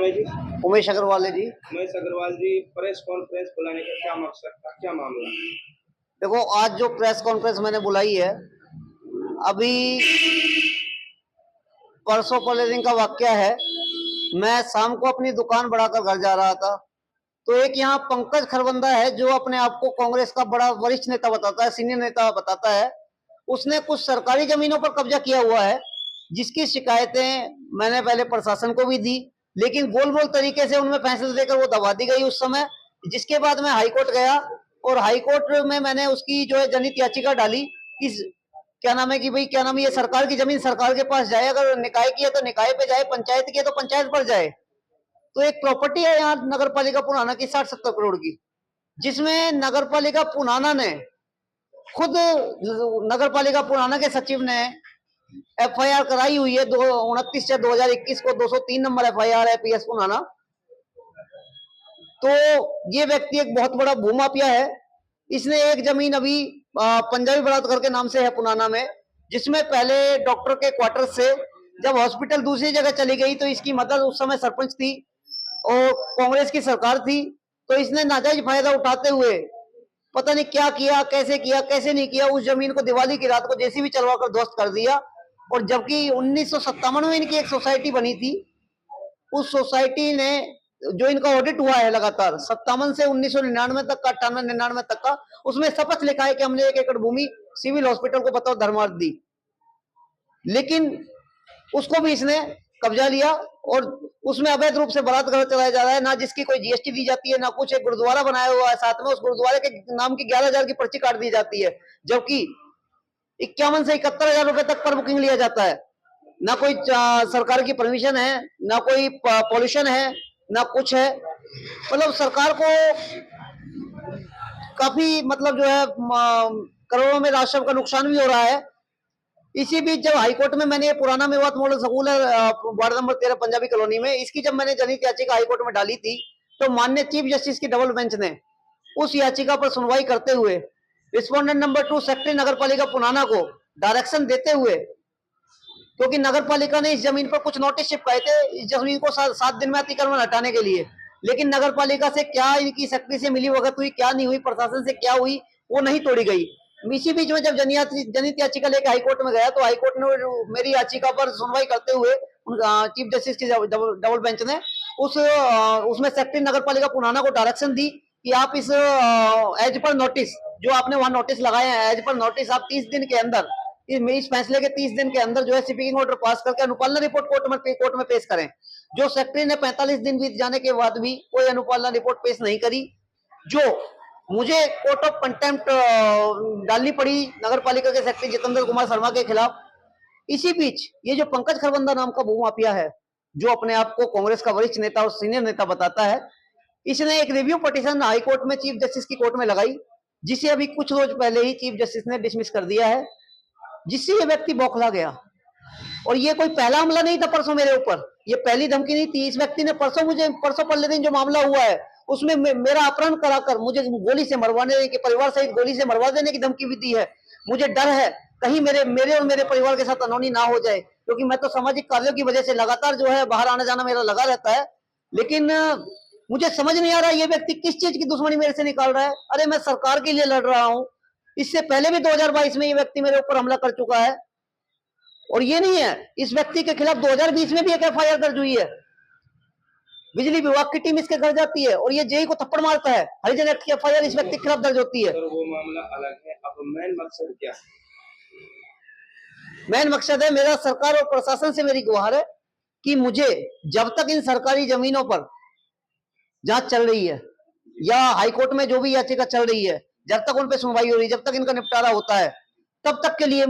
भाई जी? उमेश अग्रवाल है जी। उमेश अग्रवाल जी, press conference बुलाने का क्या मकसद था, क्या मामला? देखो, आज जो प्रेस कॉन्फ्रेंस मैंने बुलाई है, अभी परसों पहले दिन का वाकया है। मैं शाम को अपनी दुकान बढ़ाकर घर जा रहा था, तो एक यहाँ पंकज खरबंदा है जो अपने आप को कांग्रेस का बड़ा वरिष्ठ नेता बताता है, सीनियर नेता बताता है। उसने कुछ सरकारी जमीनों पर कब्जा किया हुआ है, जिसकी शिकायतें मैंने पहले प्रशासन को भी दी, लेकिन गोल मोल तरीके से उनमें फैसले देकर वो दबा दी गई उस समय। जिसके बाद मैं हाईकोर्ट गया और हाईकोर्ट में मैंने उसकी जो है जनहित याचिका डाली। इस क्या नाम है कि भाई क्या नाम है, ये सरकार की जमीन सरकार के पास जाए, अगर निकाय की है तो निकाय पे जाए, पंचायत की है तो पंचायत पर जाए। तो एक प्रॉपर्टी है यहाँ नगर पालिका पुराना की 60-70 करोड़ की, जिसमें नगर पालिका पुराना ने खुद, नगर पालिका पुराना के सचिव ने एफआईआर कराई हुई है 29/6/2021 को, 203 नंबर एफआईआर है पीएस पुराना। तो ये व्यक्ति एक बहुत बड़ा भूमाफिया है। इसने एक जमीन अभी पंजाबी बलात्कार के नाम से है पुराना में, जिसमें पहले डॉक्टर के क्वार्टर से जब हॉस्पिटल दूसरी जगह चली गई तो इसकी मदद, उस समय सरपंच थी और कांग्रेस की सरकार थी, तो इसने नाजायज फायदा उठाते हुए पता नहीं क्या किया, कैसे नहीं किया, उस जमीन को दिवाली की रात को जेसीबी चलवा कर ध्वस्त कर दिया। और जबकि 1957 में इनकी एक सोसाइटी बनी थी, उस सोसाइटी ने, जो इनका ऑडिट हुआ है लगातार 57 से 1999 तक का, 98-99 तक का, उसमें शपथ लिखा है कि हमने 1 एकड़ भूमि सिविल हॉस्पिटल को बताओ धर्मार्थ दी। लेकिन उसको भी इसने कब्जा लिया और उसमें अवैध रूप से बारात घर चलाया जा रहा है, ना जिसकी कोई जीएसटी दी जाती है, ना कुछ। एक गुरुद्वारा बनाया हुआ है साथ में, उस गुरुद्वारे के नाम की 11,000 की पर्ची काट दी जाती है, जबकि 51 से 71,000 रुपए तक पर बुकिंग लिया जाता है। ना कोई सरकार की परमिशन है, ना कोई पॉल्यूशन है, ना कुछ है। मतलब सरकार को काफी, मतलब जो है, करोड़ों में राशि का नुकसान भी हो रहा है। इसी बीच जब हाईकोर्ट में मैंने पुराना मेवात मॉडल स्कूल है वार्ड नंबर 13 पंजाबी कॉलोनी में, इसकी जब मैंने जनहित याचिका हाईकोर्ट में डाली थी, तो माननीय चीफ जस्टिस की डबल बेंच ने उस याचिका पर सुनवाई करते हुए रिस्पोंडेंट नंबर 2 सेक्रेटरी नगर पालिका पुराना को डायरेक्शन देते हुए, क्योंकि नगर पालिका ने इस जमीन पर कुछ नोटिस चिपकाए थे इस जमीन को 7 दिन में अतिक्रमण हटाने के लिए, लेकिन नगर पालिका से क्या इनकी सेक्रेटरी से मिली भगत हुई, क्या नहीं हुई, प्रशासन से क्या हुई, वो नहीं तोड़ी गई। इसी बीच में जब जनहित याचिका लेकर हाईकोर्ट में गया, तो हाईकोर्ट ने मेरी याचिका पर सुनवाई करते हुए चीफ जस्टिस की डबल बेंच ने उसमें सेक्रेटरी नगर पालिका पुराना को डायरेक्शन दी कि आप इस एज पर नोटिस, जो आपने वहां नोटिस लगाए हैं, एज पर नोटिस आप 30 दिन के अंदर, इस फैसले के 30 दिन के अंदर जो है स्पीकिंग ऑर्डर पास करके अनुपालना रिपोर्ट कोर्ट में पेश करें। जो सेक्रेटरी ने 45 दिन बीत जाने के बाद भी कोई अनुपालना रिपोर्ट पेश नहीं करी, जो मुझे कोर्ट ऑफ कंटेम्प्ट डालनी पड़ी नगर पालिका के सेक्रेटरी जितेंद्र कुमार शर्मा के खिलाफ। इसी बीच ये जो पंकज खरबंदा नाम का भूमाफिया है, जो अपने आप को कांग्रेस का वरिष्ठ नेता और सीनियर नेता बताता है, इसने एक रिव्यू पिटीशन हाईकोर्ट में चीफ जस्टिस की कोर्ट में लगाई, जिसे अभी कुछ रोज पहले ही चीफ जस्टिस ने डिसमिस कर दिया है, जिससे ये व्यक्ति बौखला गया। और ये कोई पहला हमला नहीं था परसों मेरे ऊपर, ये पहली धमकी नहीं थी। इस व्यक्ति ने परसों पहले दिन जो मामला हुआ है, उसमें मेरा अपहरण कराकर मुझे गोली से मरवाने की, परिवार सहित गोली से मरवा देने की धमकी भी दी है। मुझे डर है कहीं मेरे और मेरे परिवार के साथ अनहोनी ना हो जाए, क्योंकि मैं तो सामाजिक कार्यों की वजह से लगातार जो है बाहर आना जाना मेरा लगा रहता है। लेकिन मुझे समझ नहीं आ रहा ये व्यक्ति किस चीज की दुश्मनी मेरे से निकाल रहा है। अरे मैं सरकार के लिए लड़ रहा हूं। इससे पहले भी 2022 में ये व्यक्ति मेरे ऊपर हमला कर चुका है। और ये नहीं है, इस व्यक्ति के खिलाफ 2020 में भी एक एफआईआर दर्ज हुई है। बिजली विभाग की टीम इसके घर जाती है और ये जेई को थप्पड़ मारता है। हरिजन एक्ट की एफआईआर इस व्यक्ति के खिलाफ दर्ज होती है। वो मामला अलग है, अब मेन मकसद क्या है? मेन मकसद है, मेरा सरकार और प्रशासन से मेरी गुहार है कि मुझे जब तक इन सरकारी जमीनों पर जांच चल रही है या हाईकोर्ट में जो भी याचिका चल रही है, जब तक उन पे सुनवाई हो रही है, जब तक इनका निपटारा होता है, तब तक के लिए